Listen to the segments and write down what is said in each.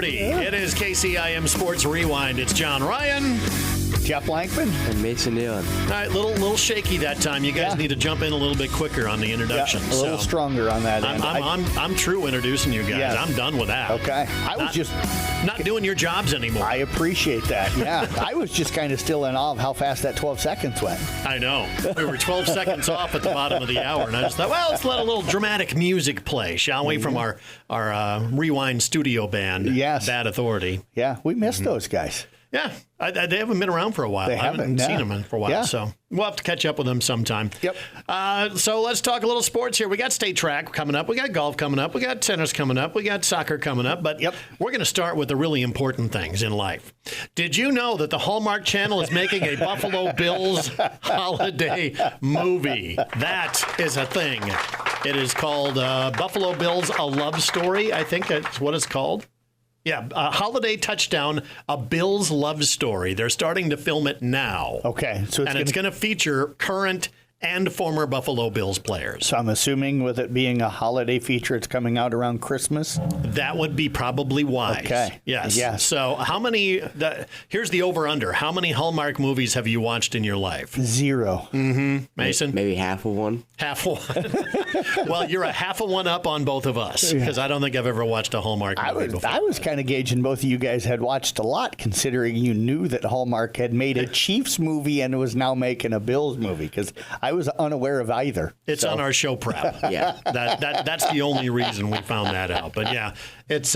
7:30. It is KCIM Sports Rewind. It's John Ryan. Jeff Blankman. And Mason Nealon. All right, little shaky that time. You guys need to jump in a little bit quicker on the introduction. A little stronger on that end. I'm true introducing you guys. Yes. I'm done with that. Okay. I was just not doing your jobs anymore. I appreciate that. Yeah. I was just kind of still in awe of how fast that 12 seconds went. I know. We were 12 seconds off at the bottom of the hour, and I just thought, well, let's let a little dramatic music play, shall we, from our Rewind studio band, Yes. Bad Authority. Yeah, we missed those guys. Yeah, they haven't been around for a while. They I haven't haven't, seen them for a while, so we'll have to catch up with them sometime. Yep. So let's talk a little sports here. We got state track coming up. We got golf coming up. We got tennis coming up. We got soccer coming up. But we're going to start with the really important things in life. Did you know that the Hallmark Channel is making a Buffalo Bills holiday movie? That is a thing. It is called Buffalo Bills: A Love Story. I think that's what it's called. Yeah, Holiday Touchdown, a Bills love story. They're starting to film it now. Okay. So it's going to feature current and former Buffalo Bills players. So I'm assuming with it being a holiday feature, it's coming out around Christmas? That would be probably wise. Okay. Yes. So how many, here's the over-under. How many Hallmark movies have you watched in your life? 0. Mm-hmm. Mason? Maybe half of one. Half one. Well, you're a half a one up on both of us, because I don't think I've ever watched a Hallmark movie before. I was kind of gauging both of you guys had watched a lot, considering you knew that Hallmark had made a Chiefs movie and was now making a Bills movie, because I was unaware of either. It's on our show prep. Yeah. That's the only reason we found that out. But yeah, it's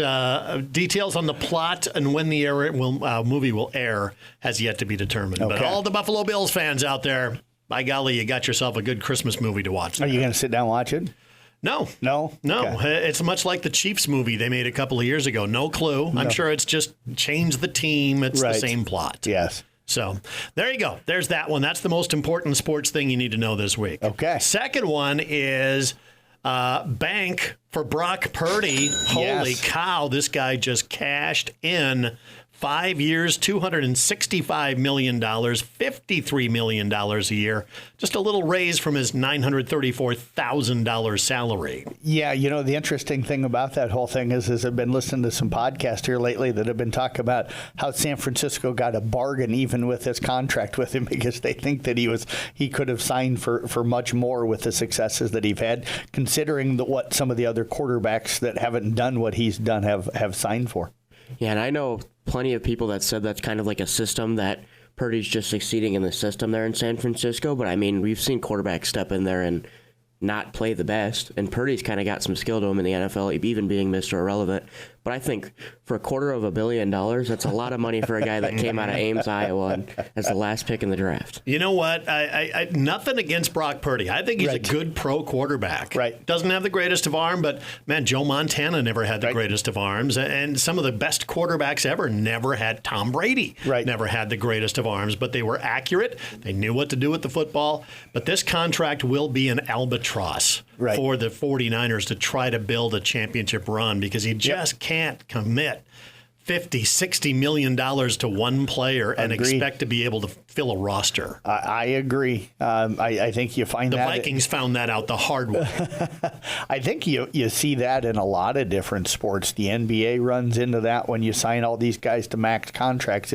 details on the plot and when the movie will air has yet to be determined. Okay. But all the Buffalo Bills fans out there, by golly, you got yourself a good Christmas movie to watch. Are you going to sit down and watch it? No. Okay. It's much like the Chiefs movie they made a couple of years ago. No clue. I'm sure it's just changed the team. It's the same plot. Yes. So there you go. There's that one. That's the most important sports thing you need to know this week. Okay. Second one is bank for Brock Purdy. Holy cow, this guy just cashed in 5 years, $265 million, $53 million a year. Just a little raise from his $934,000 salary. Yeah, the interesting thing about that whole thing is I've been listening to some podcasts here lately that have been talking about how San Francisco got a bargain even with his contract with him, because they think that he could have signed for much more with the successes that he's had, considering what some of the other quarterbacks that haven't done what he's done have signed for. Yeah, and I know plenty of people that said that's kind of like a system that Purdy's just succeeding in the system there in San Francisco. But, I mean, we've seen quarterbacks step in there and not play the best. And Purdy's kind of got some skill to him in the NFL, even being Mr. Irrelevant. But I think for $250 million, that's a lot of money for a guy that came out of Ames, Iowa, and as the last pick in the draft. You know what? I nothing against Brock Purdy. I think he's a good pro quarterback. Right. Doesn't have the greatest of arm, but, man, Joe Montana never had the greatest of arms. And some of the best quarterbacks ever never had. Tom Brady never had the greatest of arms, but they were accurate. They knew what to do with the football. But this contract will be an albatross for the 49ers to try to build a championship run, because he just can't commit $50-60 million to one player and expect to be able to fill a roster. I agree. I think you find the that Vikings found that out the hard way. I think you see that in a lot of different sports. The NBA runs into that when you sign all these guys to max contracts.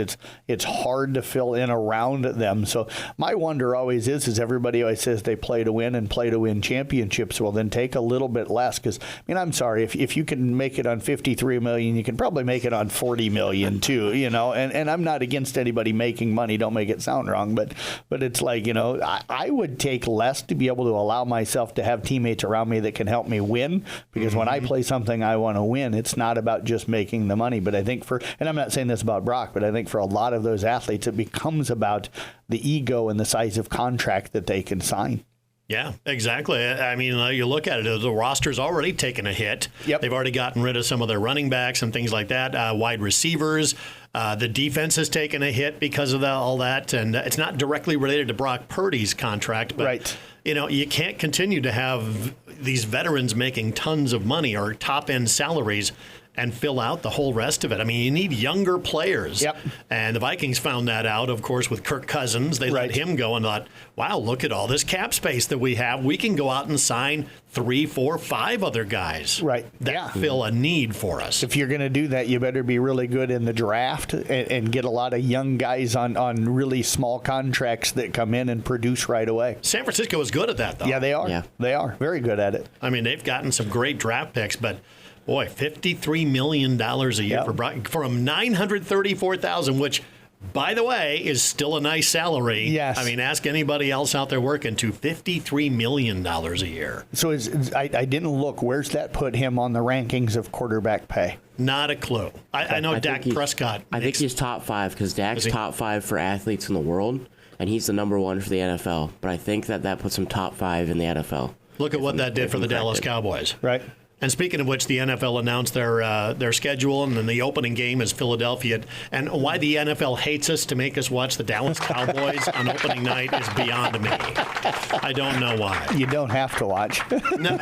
It's hard to fill in around them. So my wonder always is everybody always says they play to win and play to win championships. Well, then take a little bit less, because I'm sorry, if you can make it on $53 million, you can probably make it on $40 million too. And I'm not against anybody making money. Don't make it sound wrong, but it's like, I would take less to be able to allow myself to have teammates around me that can help me win, because when I play something I want to win, it's not about just making the money. But I think and I'm not saying this about Brock, but I think for a lot of those athletes, it becomes about the ego and the size of contract that they can sign. Yeah, exactly. I mean, you look at it, the roster's already taken a hit. Yep. They've already gotten rid of some of their running backs and things like that, wide receivers. The defense has taken a hit because of all that, and it's not directly related to Brock Purdy's contract, but you can't continue to have these veterans making tons of money or top-end salaries and fill out the whole rest of it. I mean, you need younger players. Yep. And the Vikings found that out, of course, with Kirk Cousins. They let him go and thought, wow, look at all this cap space that we have. We can go out and sign 3, 4, 5 other guys that fill a need for us. If you're going to do that, you better be really good in the draft and get a lot of young guys on really small contracts that come in and produce right away. San Francisco is good at that, though. Yeah, they are. Yeah. They are. Very good at it. I mean, they've gotten some great draft picks, but boy, $53 million a year from $934,000, which, by the way, is still a nice salary. Yes. I mean, ask anybody else out there working, to $53 million a year. So I didn't look. Where's that put him on the rankings of quarterback pay? Not a clue. I know Dak Prescott. I think he's top 5 because Dak's top 5 for athletes in the world, and he's the number 1 for the NFL. But I think that puts him top 5 in the NFL. Look at what that did for the Dallas Cowboys. Right. And speaking of which, the NFL announced their schedule, and then the opening game is Philadelphia. And why the NFL hates us to make us watch the Dallas Cowboys on opening night is beyond me. I don't know why. You don't have to watch. No.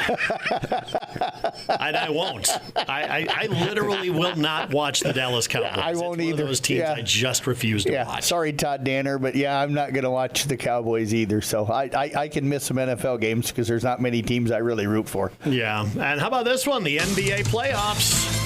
I won't. I literally will not watch the Dallas Cowboys. I won't it's either. One of those teams I just refuse to watch. Sorry, Todd Danner, but I'm not going to watch the Cowboys either. So I can miss some NFL games because there's not many teams I really root for. Yeah. And how about this one? The NBA playoffs.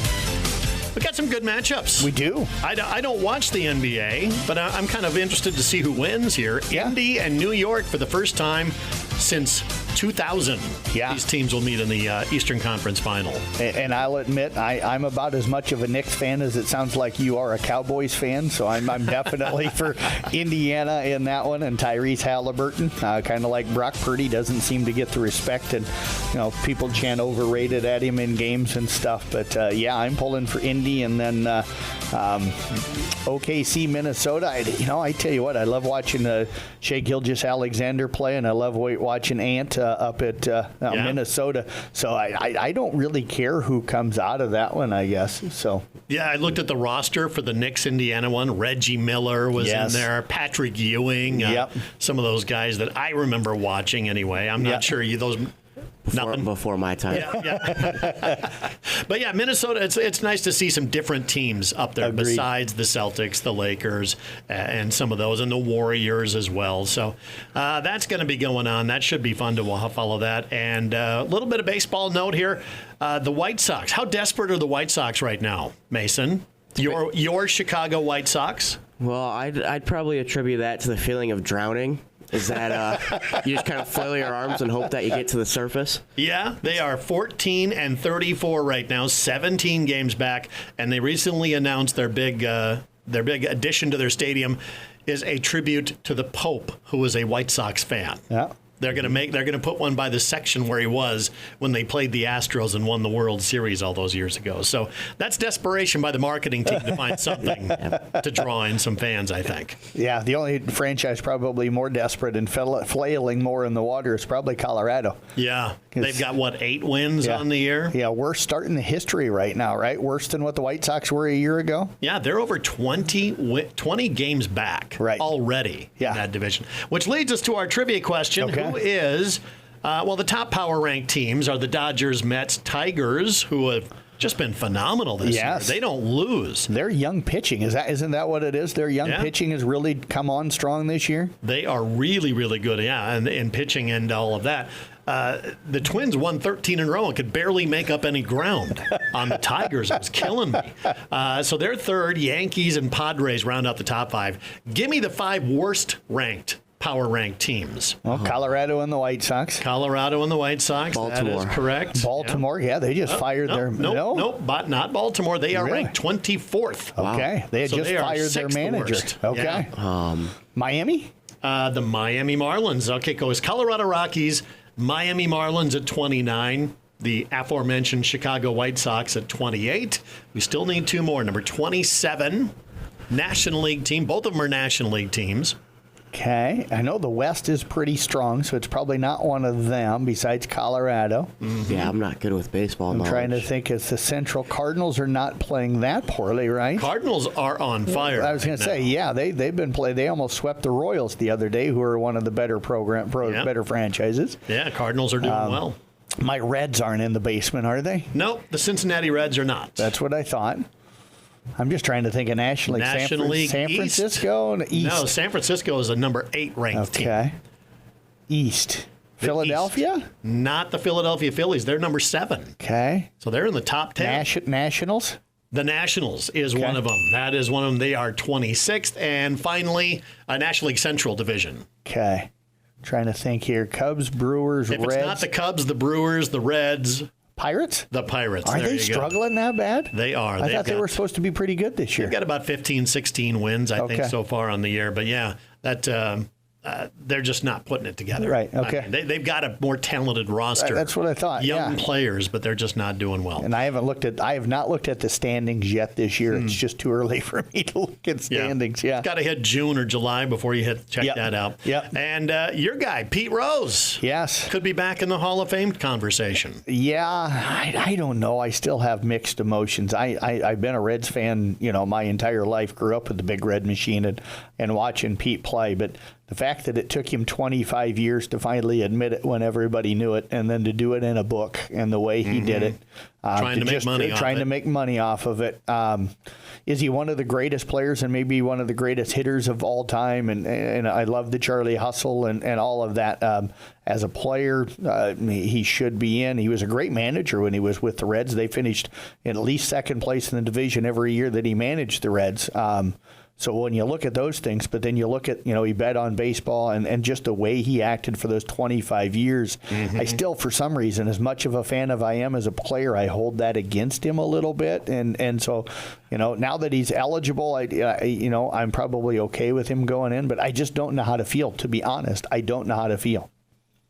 We got some good matchups. We do. I don't watch the NBA, but I'm kind of interested to see who wins here. Yeah. Indy and New York for the first time since 2000. Yeah. These teams will meet in the Eastern Conference Final. And I'll admit, I'm about as much of a Knicks fan as it sounds like you are a Cowboys fan. So I'm definitely for Indiana in that one, and Tyrese Halliburton. Kind of like Brock Purdy doesn't seem to get the respect, and people chant overrated at him in games and stuff. But I'm pulling for Indy, and then OKC, Minnesota. I tell you what, I love watching Shai Gilgeous-Alexander play, and I love watching Ant up at Minnesota. So I don't really care who comes out of that one, I guess. So yeah, I looked at the roster for the Knicks Indiana one. Reggie Miller was in there. Patrick Ewing. Some of those guys that I remember watching anyway. I'm not sure those. Before my time. But Minnesota, it's nice to see some different teams up there. Agreed. Besides the Celtics, the Lakers, and some of those, and the Warriors as well. So that's going to be going on. That should be fun to follow that. And a little bit of baseball note here. The White Sox. How desperate are the White Sox right now, Mason? Your Chicago White Sox? Well, I'd probably attribute that to the feeling of drowning. Is that you just kind of flail your arms and hope that you get to the surface? Yeah, they are 14-34 right now, 17 games back, and they recently announced their big addition to their stadium is a tribute to the Pope, who was a White Sox fan. Yeah. They're going to put one by the section where he was when they played the Astros and won the World Series all those years ago. So that's desperation by the marketing team to find something to draw in some fans, I think. Yeah, the only franchise probably more desperate and flailing more in the water is probably Colorado. Yeah, they've got, 8 wins on the year? Yeah, worst start in the history right now, right? Worse than what the White Sox were a year ago? Yeah, they're over 20 games back already in that division. Which leads us to our trivia question. Okay. Who is, the top power ranked teams are the Dodgers, Mets, Tigers, who have just been phenomenal this year. They don't lose. Their young pitching, isn't that what it is? Their young pitching has really come on strong this year? They are really, really good, and in pitching and all of that. The Twins won 13 in a row and could barely make up any ground on the Tigers. It was killing me. So they're third. Yankees and Padres round out the top 5. Give me the 5 worst ranked power ranked teams. Well, Colorado and the White Sox. Baltimore. That is correct. Baltimore, they just fired their... Nope, but not Baltimore. They are ranked 24th. Okay, they had just fired their manager. Okay. Miami? The Miami Marlins. Okay, goes Colorado Rockies, Miami Marlins at 29. The aforementioned Chicago White Sox at 28. We still need 2 more. Number 27, National League team. Both of them are National League teams. Okay. I know the West is pretty strong, so it's probably not one of them besides Colorado. Mm-hmm. Yeah, I'm not good with baseball knowledge. I'm trying to think. It's the Central Cardinals are not playing that poorly, right? Cardinals are on fire. I was going to say, they've been playing. They almost swept the Royals the other day, who are one of the better better franchises. Yeah, Cardinals are doing well. My Reds aren't in the basement, are they? Nope, the Cincinnati Reds are not. That's what I thought. I'm just trying to think of National League. National League San East? Francisco and East. No, San Francisco is a number 8 ranked team. Okay. East. Philadelphia? East. Not the Philadelphia Phillies. They're number 7. Okay. So they're in the top 10. Nationals? The Nationals is one of them. That is one of them. They are 26th. And finally, a National League Central division. Okay. Trying to think here. Cubs, Brewers, If Reds. it's not the Cubs, the Brewers, the Reds, Pirates? the Pirates. Are There they you go. struggling that bad? They are. I thought they were supposed to be pretty good this year. They've got about 15, 16 wins, I think, Okay. so far on the year. But yeah, that they're just not putting it together. Right, okay. I mean, they've got a more talented roster. That's what I thought. Young yeah. players, but they're just not doing well. And I have not looked at the standings yet this year. It's just too early for me to look at standings. Yeah. Got to hit June or July before you check Yep. that out. Yep. And your guy, Pete Rose. Yes. Could be back in the Hall of Fame conversation. Yeah, I don't know. I still have mixed emotions. I've been a Reds fan, my entire life. Grew up with the Big Red Machine and watching Pete play. But the fact that it took him 25 years to finally admit it when everybody knew it, and then to do it in a book and the way he did it, Trying to make money off trying it. to make money off of it. Is he one of the greatest players and maybe one of the greatest hitters of all time? And I love the Charlie Hustle and all of that. As a player, he should be in. He was a great manager when he was with the Reds. They finished in at least second place in the division every year that he managed the Reds. So when you look at those things, but then you look at, he bet on baseball and just the way he acted for those 25 years, I still, for some reason, as much of a fan of I am as a player, I hold that against him a little bit. And so, now that he's eligible, I'm probably okay with him going in, but I just don't know how to feel, to be honest. I don't know how to feel.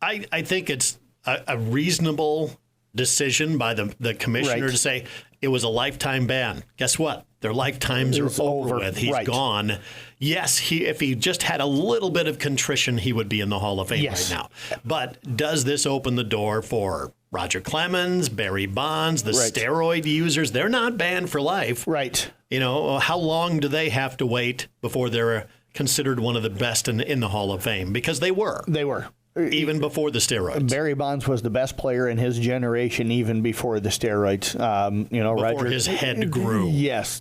I think it's a reasonable decision by the commissioner Right. to say it was a lifetime ban. Guess what? Their lifetimes are over with. He's Right. gone. Yes, if he just had a little bit of contrition, he would be in the Hall of Fame Yes. right now. But does this open the door for Roger Clemens, Barry Bonds, the Right. steroid users? They're not banned for life. Right. How long do they have to wait before they're considered one of the best in the Hall of Fame? Because they were. They were. Even before the steroids. Barry Bonds was the best player in his generation, even before the steroids. Before Roger, his head grew. Yes,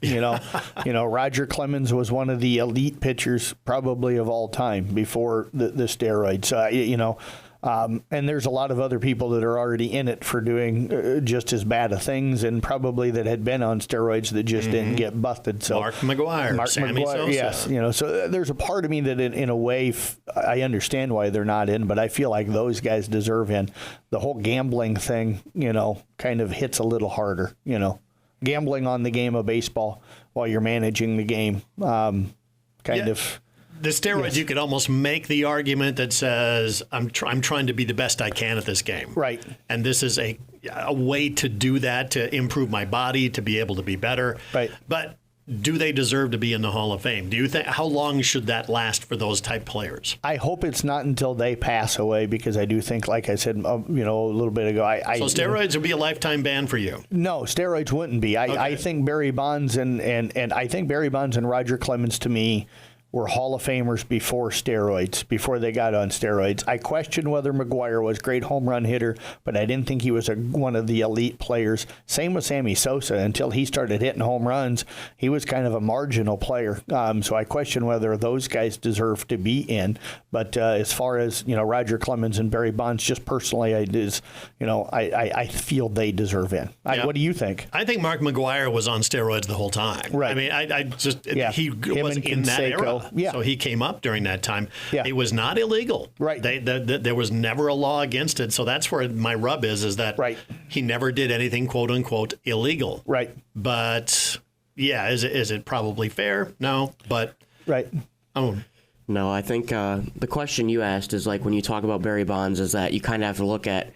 Roger Clemens was one of the elite pitchers, probably of all time, before the steroids. And there's a lot of other people that are already in it for doing just as bad of things, and probably that had been on steroids that just didn't get busted. So Mark McGwire, Sammy Sosa. yes, so there's a part of me that in a way I understand why they're not in, but I feel like those guys deserve in. The whole gambling thing, kind of hits a little harder. Gambling on the game of baseball while you're managing the game, kind of. The steroids, Yes. you could almost make the argument that says, I'm trying to be the best I can at this game. Right. And this is a way to do that, to improve my body, to be able to be better. Right. But do they deserve to be in the Hall of Fame? Do you think, how long should that last for those type players? I hope it's not until they pass away, because I do think, like I said, a little bit ago, So steroids would be a lifetime ban for you? No, steroids wouldn't be. I think Barry Bonds and I think Barry Bonds and Roger Clemens, to me, were Hall of Famers before steroids, before they got on steroids. I question whether McGwire was a great home run hitter, but I didn't think he was one of the elite players. Same with Sammy Sosa. Until he started hitting home runs, he was kind of a marginal player. So I question whether those guys deserve to be in. But as far as Roger Clemens and Barry Bonds, just personally, I feel they deserve in. Yeah. What do you think? I think Mark McGwire was on steroids the whole time. Right. I mean, he Him was and in that Canseco. era. Yeah. So he came up during that time. Yeah. It was not illegal. Right. There was never a law against it. So that's where my rub is that Right. he never did anything, quote unquote, illegal. Right. But yeah, is it probably fair? No. But Right. No, I think the question you asked is like when you talk about Barry Bonds is that you kind of have to look at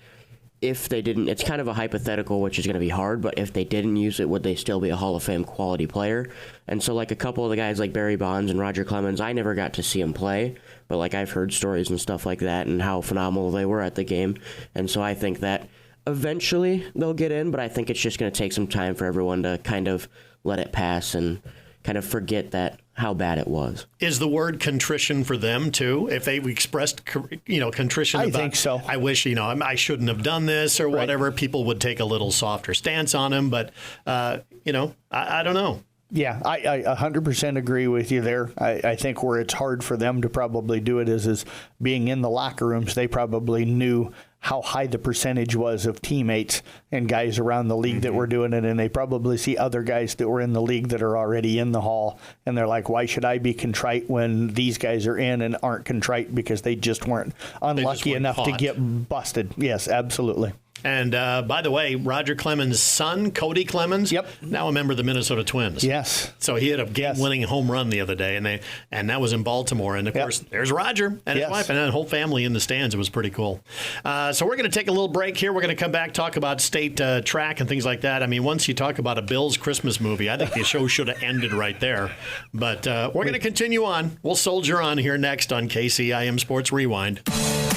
if they didn't, it's kind of a hypothetical, which is going to be hard, but if they didn't use it, would they still be a Hall of Fame quality player? And so like a couple of the guys like Barry Bonds and Roger Clemens, I never got to see them play, but like I've heard stories and stuff like that and how phenomenal they were at the game. And so I think that eventually they'll get in, but I think it's just going to take some time for everyone to kind of let it pass and kind of forget that how bad it was. Is the word contrition for them too? If they expressed, contrition, I think so. I wish, I shouldn't have done this or whatever, people would take a little softer stance on him. But, I don't know. Yeah, I 100% agree with you there. I think where it's hard for them to probably do it is being in the locker rooms. They probably knew how high the percentage was of teammates and guys around the league that were doing it, and they probably see other guys that were in the league that are already in the hall, and they're like, why should I be contrite when these guys are in and aren't contrite because they just weren't unlucky enough to get busted? Yes, absolutely. And by the way, Roger Clemens' son, Cody Clemens, now a member of the Minnesota Twins. Yes. So he had a game-winning home run the other day, and that was in Baltimore. And, of course, there's Roger and his wife and the whole family in the stands. It was pretty cool. So we're going to take a little break here. We're going to come back, talk about state track and things like that. I mean, once you talk about a Bill's Christmas movie, I think the show should have ended right there. But we're going to continue on. We'll soldier on here next on KCIM Sports Rewind.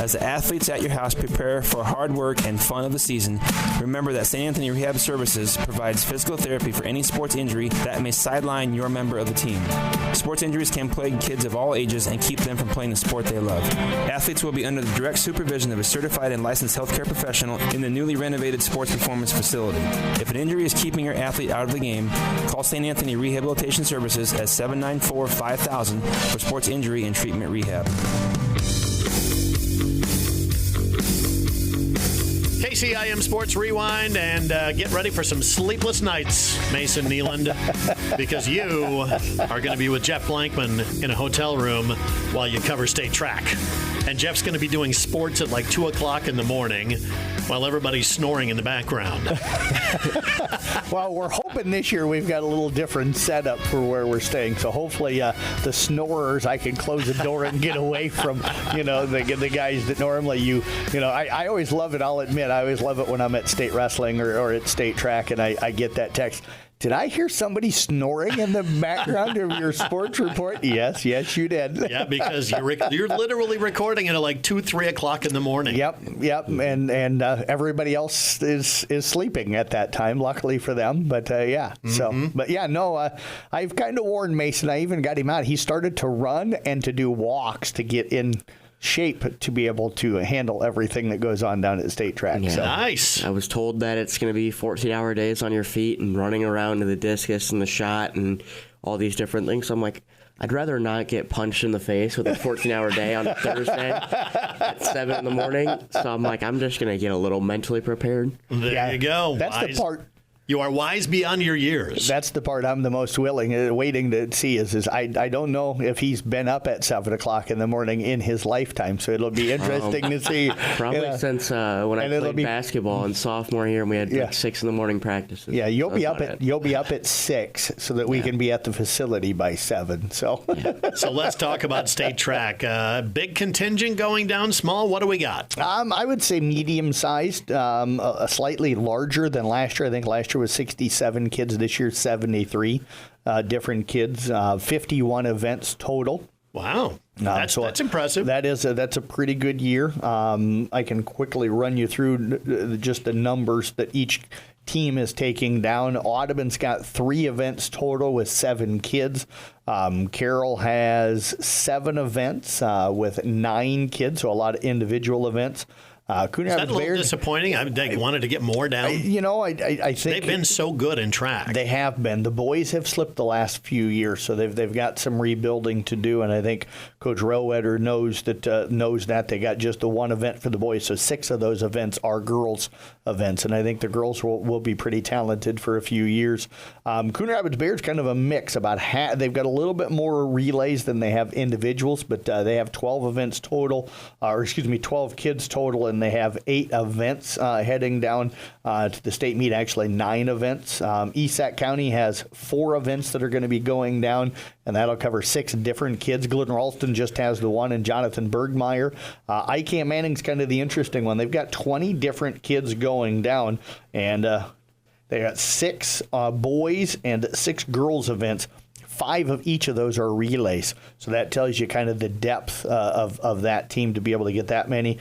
As the athletes at your house prepare for hard work and fun of the season, remember that St. Anthony Rehab Services provides physical therapy for any sports injury that may sideline your member of the team. Sports injuries can plague kids of all ages and keep them from playing the sport they love. Athletes will be under the direct supervision of a certified and licensed healthcare professional in the newly renovated sports performance facility. If an injury is keeping your athlete out of the game, call St. Anthony Rehabilitation Services at 794-5000 for sports injury and treatment rehab. KCIM Sports Rewind, and get ready for some sleepless nights, Mason Nealand, because you are going to be with Jeff Blankman in a hotel room while you cover state track. And Jeff's going to be doing sports at like 2 o'clock in the morning while everybody's snoring in the background. Well, we're hoping this year we've got a little different setup for where we're staying. So hopefully the snorers, I can close the door and get away from, the guys that normally I always love it. I'll admit, I always love it when I'm at state wrestling or at state track and I get that text. Did I hear somebody snoring in the background of your sports report? Yes, you did. Yeah, because you're literally recording it at like 2, 3 o'clock in the morning. Yep, and everybody else is sleeping at that time. Luckily for them, but I've kind of warned Mason. I even got him out. He started to run and to do walks to get in shape to be able to handle everything that goes on down at the state track. Yeah. So. Nice. I was told that it's going to be 14-hour days on your feet and running around to the discus and the shot and all these different things. So I'm like, I'd rather not get punched in the face with a 14-hour day on a Thursday at 7 in the morning. So I'm like, I'm just going to get a little mentally prepared. There you go. That's the part. You are wise beyond your years. That's the part I'm the most waiting to see is I don't know if he's been up at 7 o'clock in the morning in his lifetime, so it'll be interesting to see. Probably since when I played basketball in sophomore year and we had like 6 in the morning practices. Yeah, you'll be up at 6 so that we can be at the facility by 7. So So let's talk about state track. Big contingent going down, small. What do we got? I would say medium-sized, slightly larger than last year. I think last year was 67 kids. This year, 73 different kids. 51 events total. Wow, that's impressive. That's a pretty good year. I can quickly run you through just the numbers that each team is taking down. Audubon's got 3 events total with 7 kids. Carroll has 7 events with 9 kids, so a lot of individual events. Is that a little disappointing? I wanted to get more down. I think they've been so good in track. They have been. The boys have slipped the last few years, so they've got some rebuilding to do. And I think Coach Rowetter knows that they got just the one event for the boys. So 6 of those events are girls events, and I think the girls will be pretty talented for a few years. Coon Rapids Bears kind of a mix. They've got a little bit more relays than they have individuals, but they have 12 events total, 12 kids total, and they have 8 events heading down to the state meet, actually 9 events. Esac County has 4 events that are going to be going down, and that'll cover 6 different kids. Glidden Ralston just has the one, and Jonathan Bergmeyer. ICAM Manning's kind of the interesting one. They've got 20 different kids going down, and they got 6 boys and 6 girls events. 5 of each of those are relays. So that tells you kind of the depth of that team to be able to get that many.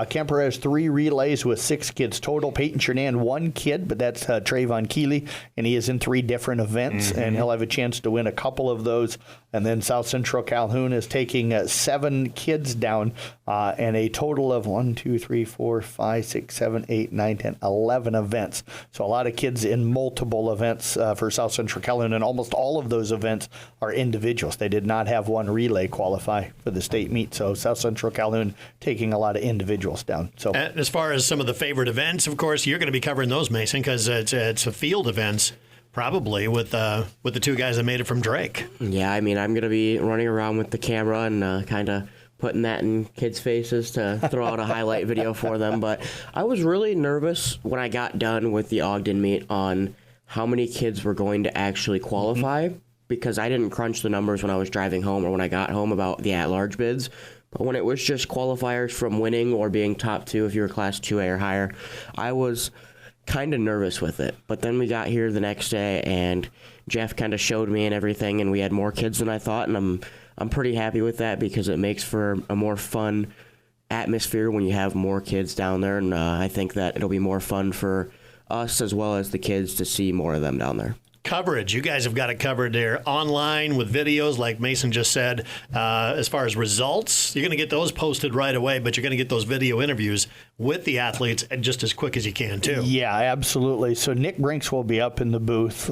Kemper has 3 relays with 6 kids total. Peyton Chernan, 1 kid, but that's Trayvon Keeley, and he is in 3 different events, and he'll have a chance to win a couple of those. And then South Central Calhoun is taking 7 kids down, and a total of 1, 2, 3, 4, 5, 6, 7, 8, 9, 10, 11 events. So a lot of kids in multiple events for South Central Calhoun, and almost all of those events are individuals. They did not have one relay qualify for the state meet, so South Central Calhoun taking a lot of individuals down. So, and as far as some of the favorite events, of course, you're going to be covering those, Mason, because it's a field events. Probably with the 2 guys that made it from Drake. Yeah, I mean, I'm going to be running around with the camera and kind of putting that in kids' faces to throw out a highlight video for them. But I was really nervous when I got done with the Ogden meet on how many kids were going to actually qualify, because I didn't crunch the numbers when I was driving home or when I got home about the at-large bids. But when it was just qualifiers from winning or being top 2 if you were Class 2A or higher, I was kind of nervous with it. But then we got here the next day and Jeff kind of showed me and everything, and we had more kids than I thought, and I'm pretty happy with that because it makes for a more fun atmosphere when you have more kids down there, and I think that it'll be more fun for us as well as the kids to see more of them down there. Coverage. You guys have got it covered there online with videos, like Mason just said. As far as results, you're going to get those posted right away, but you're going to get those video interviews with the athletes just as quick as you can, too. Yeah, absolutely. So Nick Brinks will be up in the booth.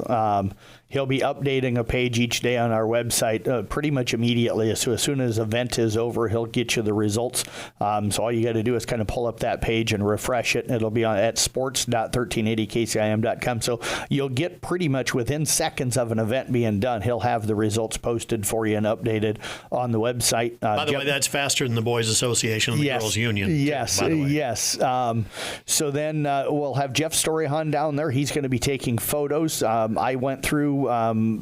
He'll be updating a page each day on our website pretty much immediately. So as soon as the event is over, he'll get you the results. So all you got to do is kind of pull up that page and refresh it, and it'll be on at sports.1380kcim.com. So you'll get pretty much within seconds of an event being done, he'll have the results posted for you and updated on the website. By the way, that's faster than the Boys Association and the Girls Union. Yes, yes. So then we'll have Jeff Storyhan down there. He's going to be taking photos. I went through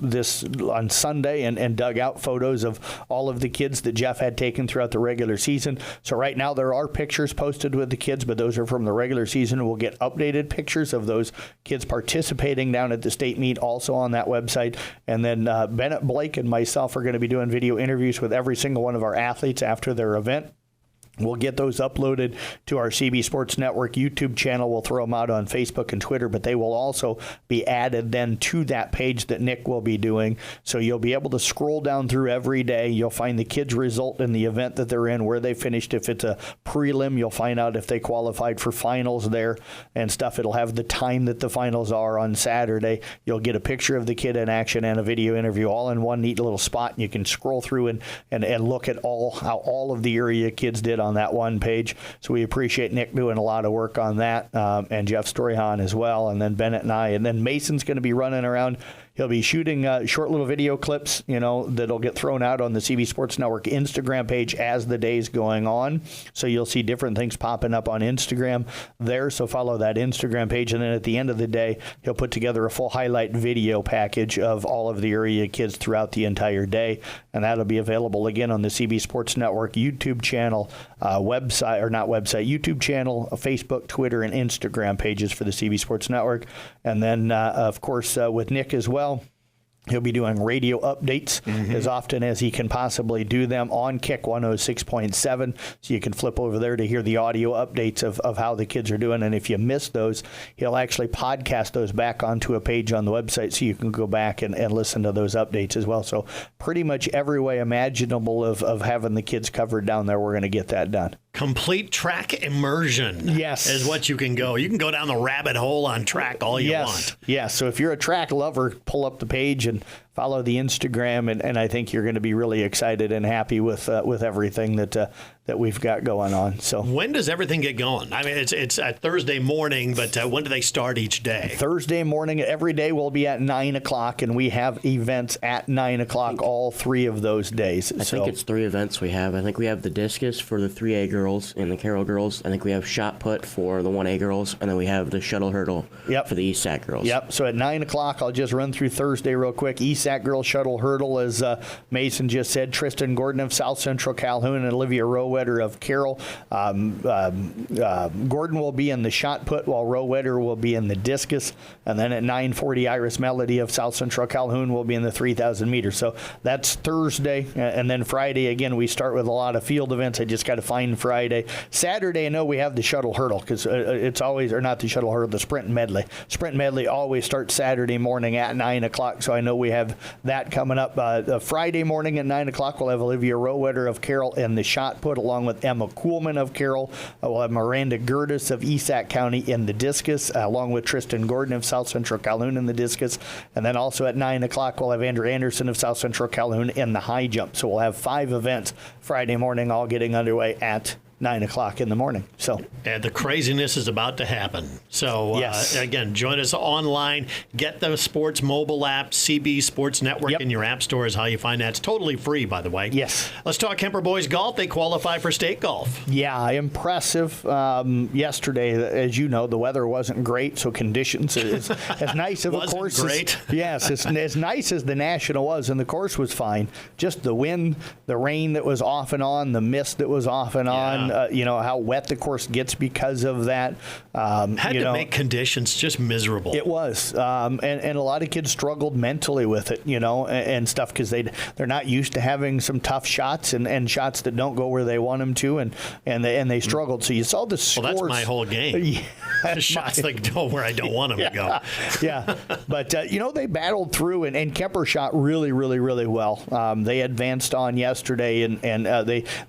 this on Sunday and dug out photos of all of the kids that Jeff had taken throughout the regular season. So right now there are pictures posted with the kids, but those are from the regular season. We'll get updated pictures of those kids participating down at the state meet also on that website. And then Bennett Blake and myself are going to be doing video interviews with every single one of our athletes after their event. We'll get those uploaded to our CB Sports Network YouTube channel. We'll throw them out on Facebook and Twitter, but they will also be added then to that page that Nick will be doing. So you'll be able to scroll down through every day. You'll find the kids' result in the event that they're in, where they finished. If it's a prelim, you'll find out if they qualified for finals there and stuff. It'll have the time that the finals are on Saturday. You'll get a picture of the kid in action and a video interview all in one neat little spot. And you can scroll through and look at how all of the area kids did on that one page. So we appreciate Nick doing a lot of work on that, and Jeff Storyhan as well, and then Bennett and I. And then Mason's going to be running around. He'll be shooting short little video clips, that'll get thrown out on the CB Sports Network Instagram page as the day's going on. So you'll see different things popping up on Instagram there. So follow that Instagram page. And then at the end of the day, he'll put together a full highlight video package of all of the area kids throughout the entire day. And that'll be available again on the CB Sports Network YouTube channel, YouTube channel, Facebook, Twitter, and Instagram pages for the CB Sports Network. And then, of course, with Nick as well, he'll be doing radio updates as often as he can possibly do them on Kick 106.7. So you can flip over there to hear the audio updates of how the kids are doing. And if you miss those, he'll actually podcast those back onto a page on the website so you can go back and listen to those updates as well. So pretty much every way imaginable of having the kids covered down there, we're going to get that done. Complete track immersion is what you can go. You can go down the rabbit hole on track all you want. Yes. So if you're a track lover, pull up the page and follow the Instagram, and I think you're going to be really excited and happy with everything that we've got going on. So when does everything get going? I mean, it's a Thursday morning, but when do they start each day? Thursday morning. Every day will be at 9 o'clock, and we have events at 9 o'clock all 3 of those days. I think it's 3 events we have. I think we have the discus for the 3A girls and the Carroll girls. I think we have shot put for the 1A girls, and then we have the shuttle hurdle for the ESAC girls. Yep. So at 9 o'clock, I'll just run through Thursday real quick. ESAC girls shuttle hurdle, as Mason just said, Tristan Gordon of South Central Calhoun and Olivia Rowetter of Carroll. Gordon will be in the shot put, while Rowetter will be in the discus. And then at 9:40, Iris Melody of South Central Calhoun will be in the 3,000 meters. So that's Thursday. And then Friday, again, we start with a lot of field events. I just got to find Friday. Saturday, I know we have the shuttle hurdle, because it's always, or not the shuttle hurdle, the sprint and medley. Sprint and medley always starts Saturday morning at 9 o'clock. So I know we have that coming up. Friday morning at 9 o'clock, we'll have Olivia Rowetter of Carroll in the shot put, along with Emma Kuhlman of Carroll. We'll have Miranda Gertis of Esac County in the discus, along with Tristan Gordon of South Central Calhoun in the discus. And then also at 9 o'clock, we'll have Andrew Anderson of South Central Calhoun in the high jump. So we'll have 5 events Friday morning, all getting underway at 9 o'clock in the morning. So, and the craziness is about to happen. So, yes. Again, join us online. Get the Sports mobile app, CB Sports Network in your app store is how you find that. It's totally free, by the way. Yes. Let's talk Kemper boys golf. They qualify for state golf. Yeah, impressive. Yesterday, as you know, the weather wasn't great, so conditions as nice of a course. Great. Yes, as nice as the National was, and the course was fine. Just the wind, the rain that was off and on, the mist that was off and on. How wet the course gets because of that. Had to make conditions just miserable. It was, and a lot of kids struggled mentally with it, and stuff, because they're not used to having some tough shots and shots that don't go where they want them to, and they struggled. So you saw the scores. Well, that's my whole game. The shots that go where I don't want them to go. Yeah, but they battled through, and Kemper shot really, really, really well. They advanced on yesterday, and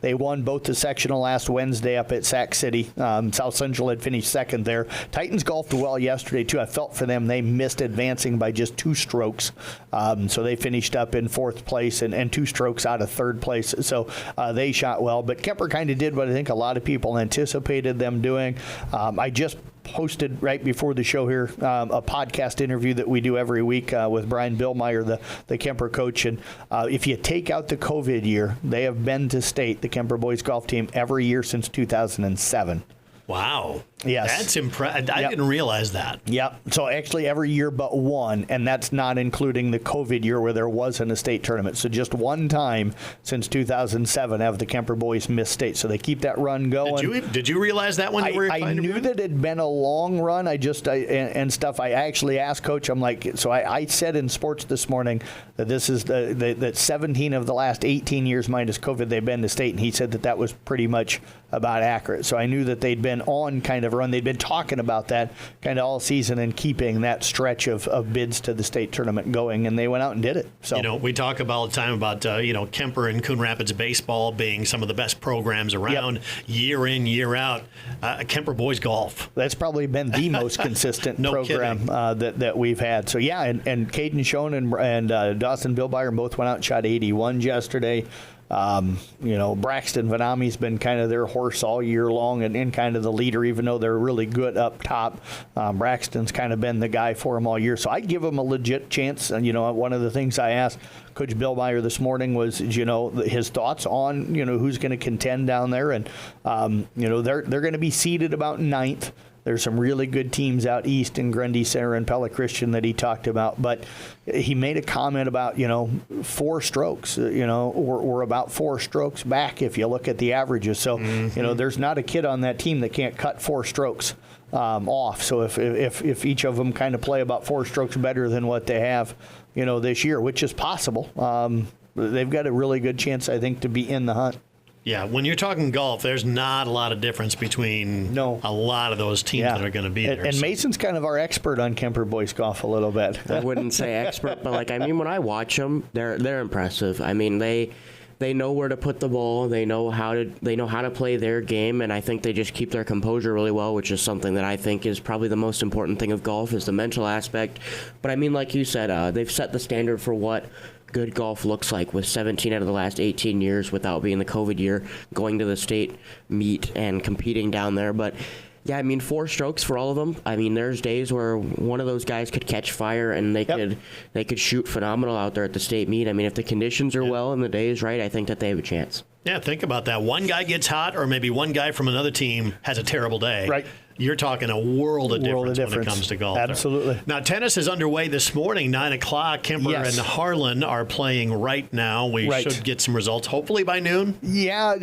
they won both the sectional last Wednesday up at Sac City. South Central had finished second there. Titans golfed well yesterday too. I felt for them; they missed advancing by just 2 strokes, so they finished up in 4th place and 2 strokes out of 3rd place. So they shot well, but Kemper kind of did what I think a lot of people anticipated them doing. I just posted right before the show here a podcast interview that we do every week with Brian Billmeyer, the Kemper coach. And if you take out the COVID year, they have been to state, the Kemper boys golf team, every year since 2007. Wow. Yes. That's impressive. I didn't realize that. Yep. So actually every year but one, and that's not including the COVID year where there wasn't a state tournament. So just one time since 2007 have the Kemper boys missed state. So they keep that run going. Did you realize that when you were I knew that it had been a long run. I actually asked Coach, I'm like, so I said in sports this morning that this is that 17 of the last 18 years minus COVID they've been to state, and he said that was pretty much about accurate. So I knew that they'd been on kind of a run. They'd been talking about that kind of all season and keeping that stretch of bids to the state tournament going, and they went out and did it. So we talk about all the time about Kemper and Coon Rapids baseball being some of the best programs around, year in, year out. Kemper boys golf. That's probably been the most consistent program that we've had. So yeah, and Caden Schoen and Dawson Billmeyer both went out and shot 81 yesterday. Braxton Vanami's been kind of their horse all year long and kind of the leader, even though they're really good up top. Braxton's kind of been the guy for them all year. So I give them a legit chance. And, one of the things I asked Coach Billmeyer this morning was, his thoughts on, who's going to contend down there. And, they're going to be seated about 9th. There's some really good teams out east in Grundy Center and Pella Christian that he talked about. But he made a comment about, 4 strokes. We're about 4 strokes back if you look at the averages. So, there's not a kid on that team that can't cut 4 strokes off. So if each of them kind of play about 4 strokes better than what they have, this year, which is possible, they've got a really good chance, I think, to be in the hunt. Yeah, when you're talking golf, there's not a lot of difference between a lot of those teams that are going to be there. And Mason's kind of our expert on Kemper boys golf a little bit. I wouldn't say expert, but when I watch them, they're impressive. I mean, they know where to put the ball. They know how to play their game, and I think they just keep their composure really well, which is something that I think is probably the most important thing of golf is the mental aspect. But I mean, like you said, they've set the standard for what good golf looks like with 17 out of the last 18 years without being the COVID year, going to the state meet and competing down there. But yeah, I mean, 4 strokes for all of them. I mean, there's days where one of those guys could catch fire and they could shoot phenomenal out there at the state meet. I mean, if the conditions are well and the day is right, I think that they have a chance. Yeah, think about that. One guy gets hot, or maybe one guy from another team has a terrible day. Right. You're talking a world of difference when it comes to golf. Absolutely. Now, tennis is underway this morning, 9 o'clock. Kemper and Harlan are playing right now. We should get some results, hopefully by noon. Yeah,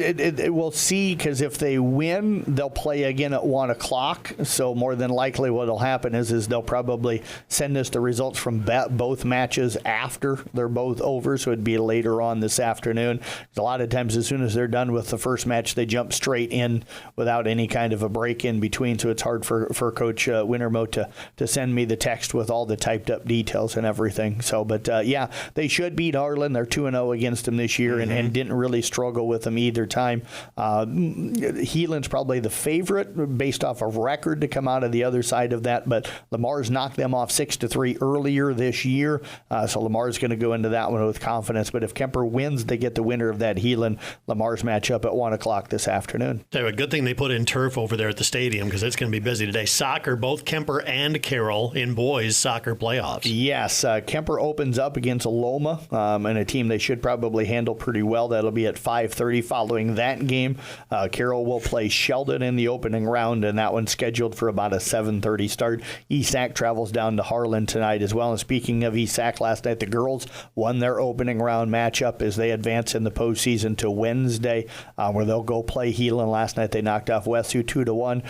we'll see, because if they win, they'll play again at 1 o'clock. So more than likely what will happen is they'll probably send us the results from both matches after they're both over. So it'd be later on this afternoon. A lot of times, as soon as they're done with the first match, they jump straight in without any kind of a break in between. So it's hard for Coach Wintermo to send me the text with all the typed up details and everything. So, but yeah, they should beat Harlan. They're 2-0 against them this year, and didn't really struggle with them either time. Heelan's probably the favorite based off of record to come out of the other side of that, but Lamar's knocked them off 6-3 earlier this year. So Lamar's going to go into that one with confidence. But if Kemper wins, they get the winner of that Heelan-Lamar's matchup at 1 o'clock this afternoon. So a good thing they put in turf over there at the stadium, because it's going to be busy today. Soccer, both Kemper and Carroll in boys soccer playoffs. Yes, Kemper opens up against Loma, and a team they should probably handle pretty well. That'll be at 5:30 following that game. Carroll will play Sheldon in the opening round, and that one's scheduled for about a 7:30 start. ESAC travels down to Harlan tonight as well. And speaking of ESAC, last night the girls won their opening round matchup as they advance in the postseason to Wednesday, where they'll go play Heelan. Last night they knocked off Westview 2-1.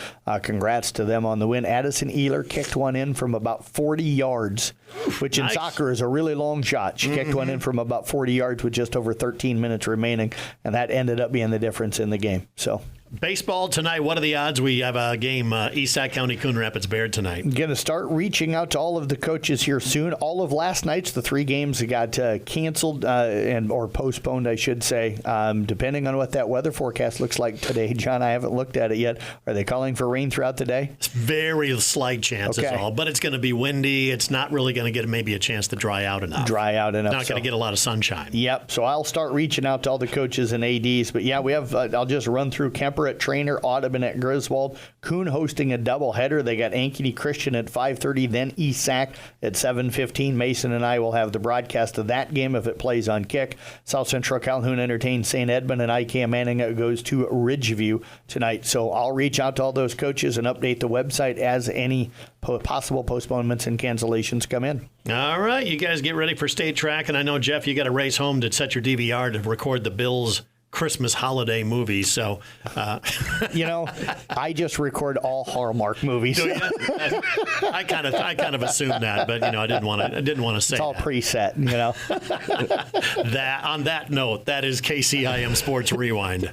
Congrats to them on the win. Addison Ehler kicked one in from about 40 yards, which in soccer is a really long shot. She kicked one in from about 40 yards with just over 13 minutes remaining, and that ended up being the difference in the game. So. Baseball tonight, what are the odds we have a game, East County Coon Rapids Baird tonight? Going to start reaching out to all of the coaches here soon. All of last night's, the 3 games got canceled or postponed, I should say, depending on what that weather forecast looks like today. John, I haven't looked at it yet. Are they calling for rain throughout the day? It's very slight chance is all, but it's going to be windy. It's not really going to get maybe a chance to dry out enough. Not going to get a lot of sunshine. Yep, so I'll start reaching out to all the coaches and ADs. But yeah, we have, I'll just run through Kemper at Trainer, Audubon at Griswold, Coon hosting a doubleheader. They got Ankeny Christian at 5:30, then ESAC at 7:15. Mason and I will have the broadcast of that game if it plays on Kick. South Central Calhoun entertains St. Edmund, and ICAM Manning goes to Ridgeview tonight. So I'll reach out to all those coaches and update the website as any possible postponements and cancellations come in. All right, you guys get ready for state track, and I know, Jeff, you got to race home to set your DVR to record the Bills Christmas holiday movies. So, I just record all Hallmark movies. I kind of assumed that, but I didn't want to say it's all that. preset. That on that note, that is KCIM Sports Rewind.